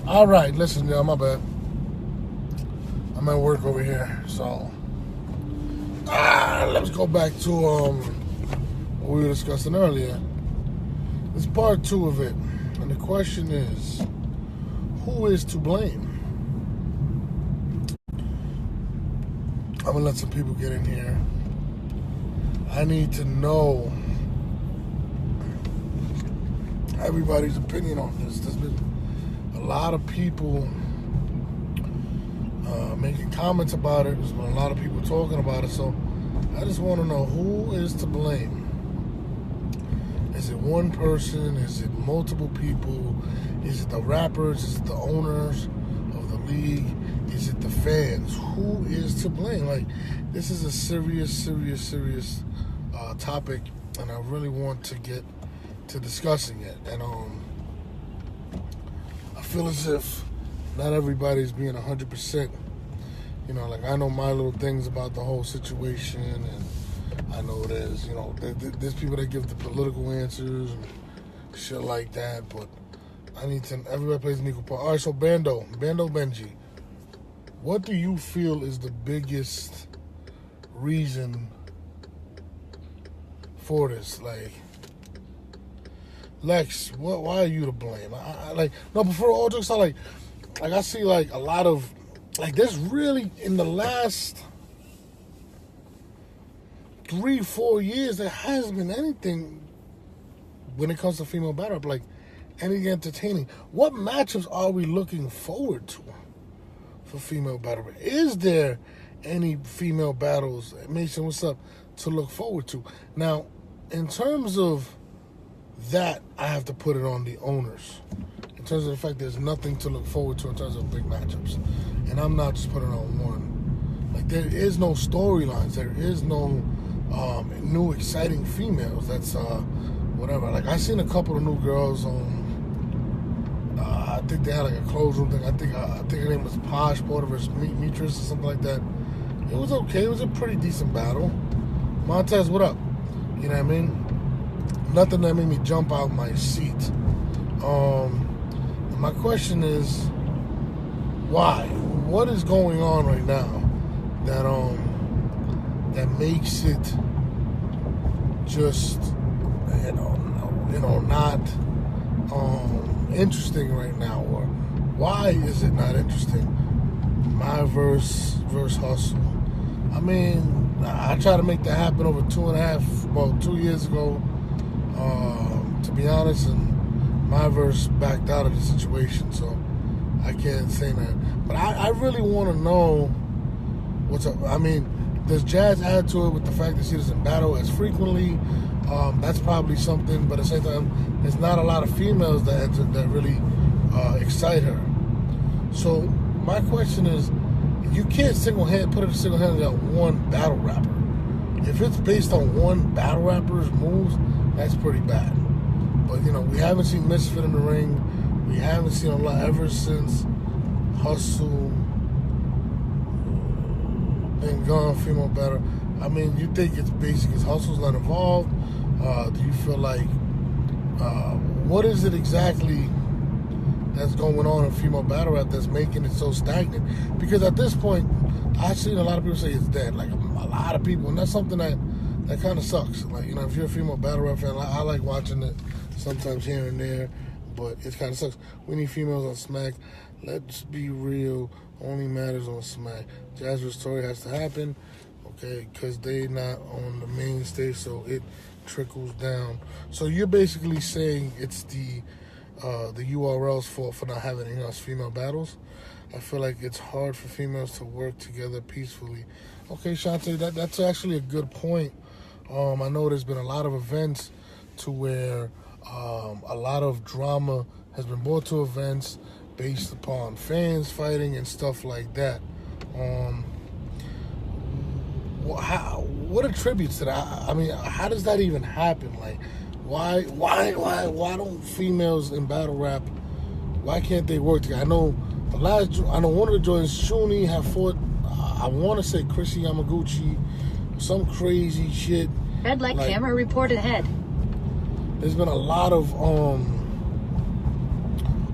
All right, listen, y'all, my bad. I'm at work over here, so let's go back to what we were discussing earlier. It's part 2 of it, and the question is, who is to blame? I'm gonna let some people get in here. I need to know everybody's opinion on this. There's been a lot of people making comments about it. There's been a lot of people talking about it. So I just want to know, who is to blame? Is it one person? Is it multiple people? Is it the rappers? Is it the owners of the league? Is it the fans? Who is to blame? Like, this is a serious topic, and I really want to get to discussing it. And I feel as if not everybody's being 100%. You know, like, I know my little things about the whole situation, and I know there's, you know, there's people that give the political answers and shit like that, but I need to, everybody plays an equal part. All right, so Bando Benji, what do you feel is the biggest reason for this? Like, Lex, why are you to blame? Like, no, before all jokes aside, like I see like a lot of, like, there's really, in the last 3-4 years, there hasn't been anything when it comes to female battle rap, like anything entertaining. What matchups are we looking forward to for female battle rap? Is there any female battles, Mason, what's up, to look forward to? Now, in terms of that, I have to put it on the owners. In terms of the fact there's nothing to look forward to in terms of big matchups. And I'm not just putting it on one. Like, there is no storylines. There is no new exciting females. That's whatever. Like, I seen a couple of new girls on, I think they had like a closed room thing. I think her name was Posh Porter versus Mitris or something like that. It was okay. It was a pretty decent battle. Montez, what up? You know what I mean? Nothing that made me jump out my seat. My question is, why? What is going on right now that makes it just not interesting right now? Or why is it not interesting? My verse Hustle. I mean, I tried to make that happen over 2 years ago, to be honest, and my verse backed out of the situation, so I can't say that. But I really want to know what's up. I mean, does Jazz add to it with the fact that she doesn't battle as frequently? That's probably something, but at the same time, there's not a lot of females that really excite her. So my question is, you can't put it single-handedly on one battle rapper. If it's based on one battle rapper's moves, that's pretty bad. But, you know, we haven't seen Misfit in the ring. We haven't seen a lot ever since Hustle been gone, female battle. I mean, you think it's basic because Hustle's not involved? Do you feel like, what is it exactly that's going on in female battle rap that's making it so stagnant? Because at this point, I've seen a lot of people say it's dead. Like, a lot of people, and that's something that kind of sucks. Like, you know, if you're a female battle rap fan, I like watching it sometimes here and there, but it kind of sucks. We need females on Smack. Let's be real, only matters on Smack. Jazz's story has to happen, okay, because they not on the main stage, so it trickles down. So you're basically saying it's the URL's fault for not having enough female battles. I feel like it's hard for females to work together peacefully. Okay, Shantae, that's actually a good point. I know there's been a lot of events to where a lot of drama has been brought to events based upon fans fighting and stuff like that. What attributes to that? I mean, how does that even happen? Like, why don't females in battle rap, why can't they work together? I know one of the joints, Shuni, have fought, I want to say Chrissy Yamaguchi, some crazy shit. Red light camera report ahead. There's been a lot of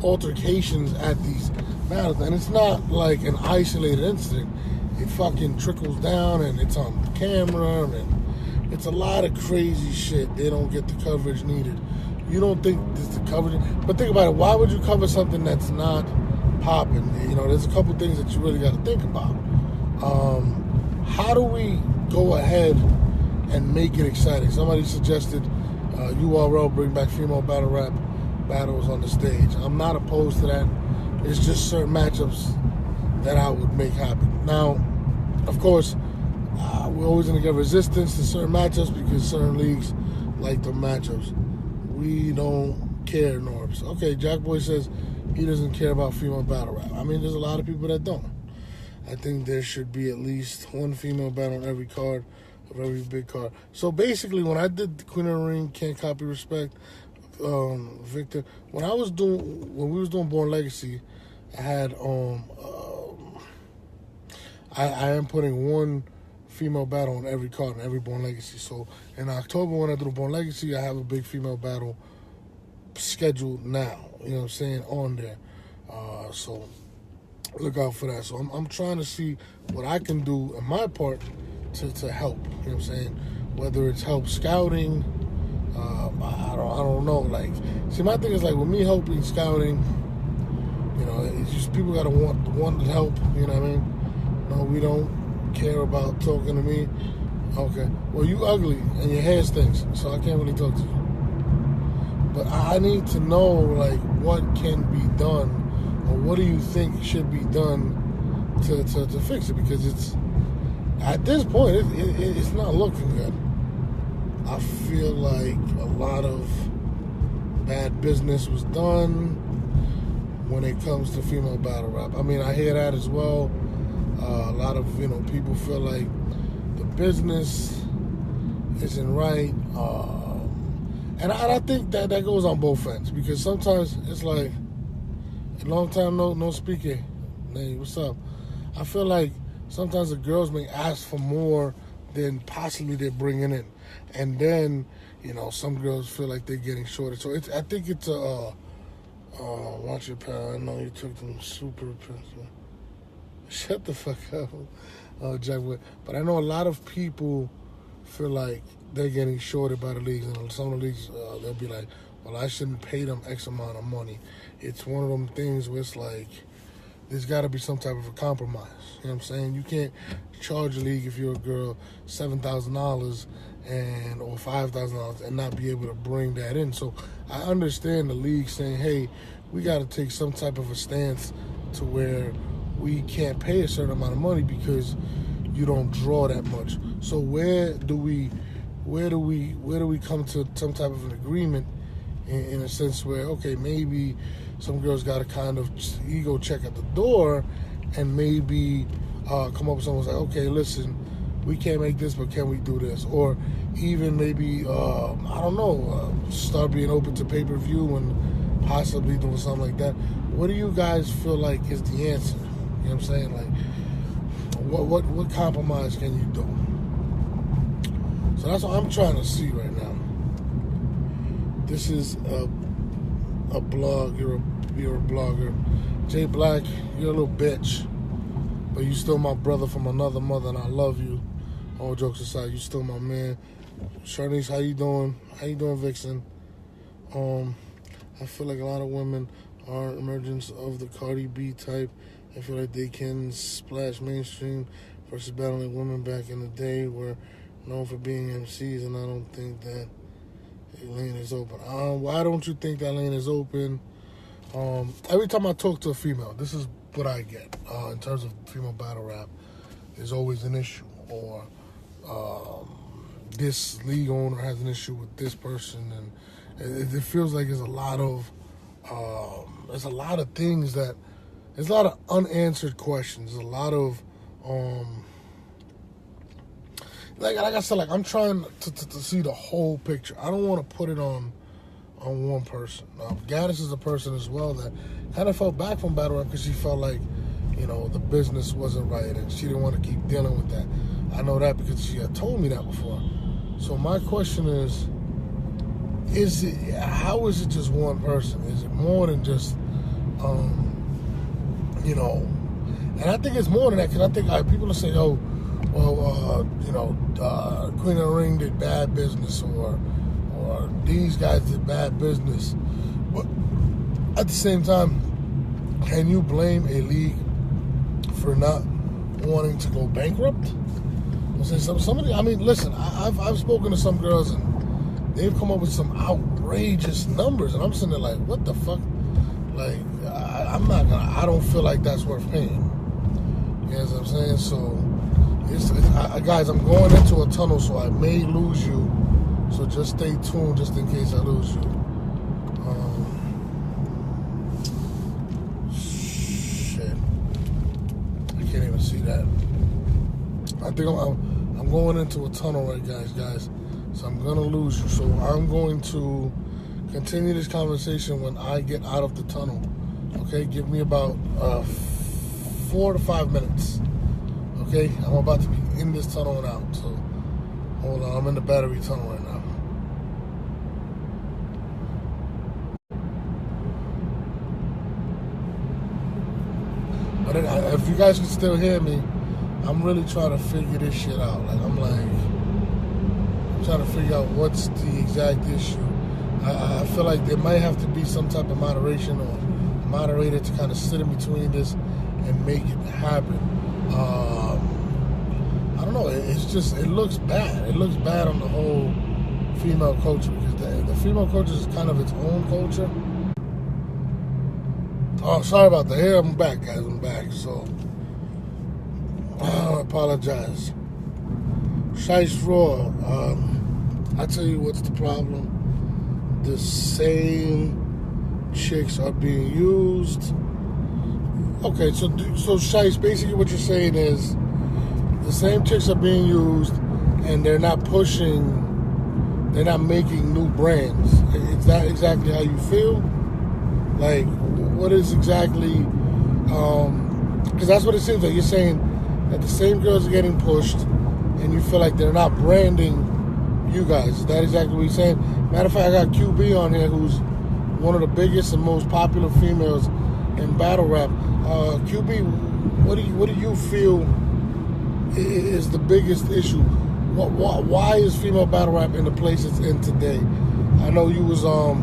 altercations at these battles, and it's not like an isolated incident. It fucking trickles down, and it's on camera, and it's a lot of crazy shit. They don't get the coverage needed. You don't think this the coverage, but think about it. Why would you cover something that's not popping? You know, there's a couple things that you really got to think about. How do we go ahead and make it exciting? Somebody suggested URL bring back female battle rap battles on the stage. I'm not opposed to that. It's just certain matchups that I would make happen. Now, of course, we're always going to get resistance to certain matchups because certain leagues like the matchups. We don't care, Norbes. Okay, Jack Boy says he doesn't care about female battle rap. I mean, there's a lot of people that don't. I think there should be at least one female battle on every card of every big card. So basically, when I did the Queen of the Ring, Can't Copy Respect, Victor, when we was doing Born Legacy, I had I am putting one female battle on every card in every Born Legacy. So in October, when I do the Born Legacy, I have a big female battle scheduled now. You know what I'm saying, on there. So look out for that. So I'm trying to see what I can do in my part to help. You know what I'm saying? Whether it's help scouting, I don't know. Like, see, my thing is like with me helping scouting, you know, it's just people gotta want to help. You know what I mean? No, we don't care about talking to me. Okay, well, you ugly and your hair stinks, so I can't really talk to you. But I need to know, like, what can be done, or what do you think should be done to fix it? Because it's, at this point, it's not looking good. I feel like a lot of bad business was done when it comes to female battle rap. I mean, I hear that as well. A lot of, you know, people feel like the business isn't right. And I think that goes on both ends, because sometimes it's like, a long time no speaking. Hey, what's up? I feel like sometimes the girls may ask for more than possibly they're bringing in. And then, you know, some girls feel like they're getting shorted. So I think it's watch your pal. I know you took them super pencil. Shut the fuck up, Jack Wood. But I know a lot of people feel like they're getting shorted by the leagues. And some of the leagues, they'll be like, well, I shouldn't pay them X amount of money. It's one of them things where it's like, there's got to be some type of a compromise. You know what I'm saying? You can't charge a league if you're a girl $7,000 or $5,000 and not be able to bring that in. So I understand the league saying, hey, we got to take some type of a stance to where we can't pay a certain amount of money because you don't draw that much. So where do we come to some type of an agreement in a sense where, okay, maybe some girls got to kind of ego check at the door and maybe come up with someone like, okay, listen, we can't make this, but can we do this? Or even maybe, I don't know, start being open to pay-per-view and possibly doing something like that. What do you guys feel like is the answer? You know what I'm saying? Like, what compromise can you do? So that's what I'm trying to see right now. This is a blog. You're a blogger. Jay Black, you're a little bitch, but you still my brother from another mother, and I love you. All jokes aside, you still my man. Charlize, how you doing? How you doing, Vixen? I feel like a lot of women are emergence of the Cardi B type. I feel like they can splash mainstream versus battling women back in the day were known for being MCs, and I don't think that lane is open. Why don't you think that lane is open? Every time I talk to a female, this is what I get in terms of female battle rap. There's always an issue, or this league owner has an issue with this person, and it feels like there's a lot of things that, there's a lot of unanswered questions. There's a lot of like I said, like I'm trying to see the whole picture. I don't want to put it on one person. Gaddis is a person as well that kind of felt back from battle rap because she felt like, you know, the business wasn't right and she didn't want to keep dealing with that. I know that because she had told me that before. So my question is how is it just one person? Is it more than just You know, and I think it's more than that, because I think people will say, oh, well, Queen of the Ring did bad business, or these guys did bad business. But at the same time, can you blame a league for not wanting to go bankrupt? Somebody, I mean, listen, I've spoken to some girls, and they've come up with some outrageous numbers, and I'm sitting there like, what the fuck? Like, I don't feel like that's worth paying. You know what I'm saying? So, guys, I'm going into a tunnel, so I may lose you. So just stay tuned, just in case I lose you. Shit, I can't even see that. I think I'm going into a tunnel right, guys. So I'm gonna lose you. So I'm going to continue this conversation when I get out of the tunnel. Okay, give me about 4 to 5 minutes. Okay, I'm about to be in this tunnel and out. So hold on, I'm in the battery tunnel right now. But if you guys can still hear me, I'm really trying to figure this shit out. I'm trying to figure out what's the exact issue. I feel like there might have to be some type of moderation or a moderator to kind of sit in between this and make it happen. I don't know. It's just, it looks bad. It looks bad on the whole female culture, because the female culture is kind of its own culture. Oh, sorry about that. Here, I'm back, guys. I'm back. So, I apologize. Shice Raw. I tell you what's the problem. The same chicks are being used. Okay, so Shice, basically what you're saying is the same chicks are being used, and they're not making new brands. Is that exactly how you feel? Like, what is exactly, because that's what it seems like. You're saying that the same girls are getting pushed, and you feel like they're not branding you guys. Is that exactly what you're saying? Matter of fact, I got QB on here, who's one of the biggest and most popular females in battle rap. QB, what do you feel is the biggest issue? Why is female battle rap in the place it's in today? I know you was I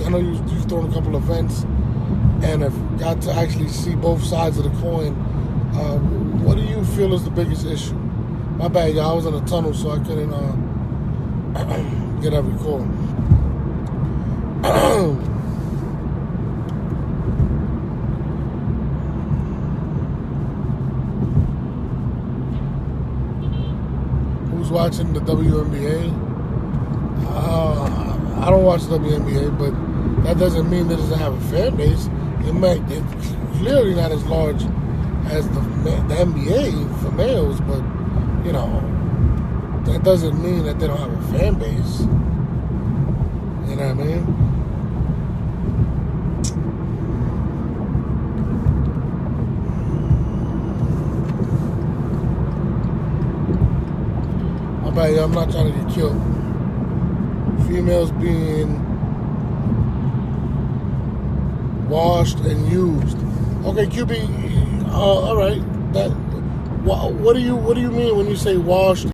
know you've thrown a couple events and have got to actually see both sides of the coin. What do you feel is the biggest issue? My bad, y'all. I was in a tunnel, so I couldn't get that recording. Who's watching the WNBA? I don't watch the WNBA, but that doesn't mean that it doesn't have a fan base. It's clearly not as large as the NBA for males, but you know, that doesn't mean that they don't have a fan base. You know what I mean? I'm not trying to get killed. Females being washed and used. Okay, QB. All right. What do you mean when you say washed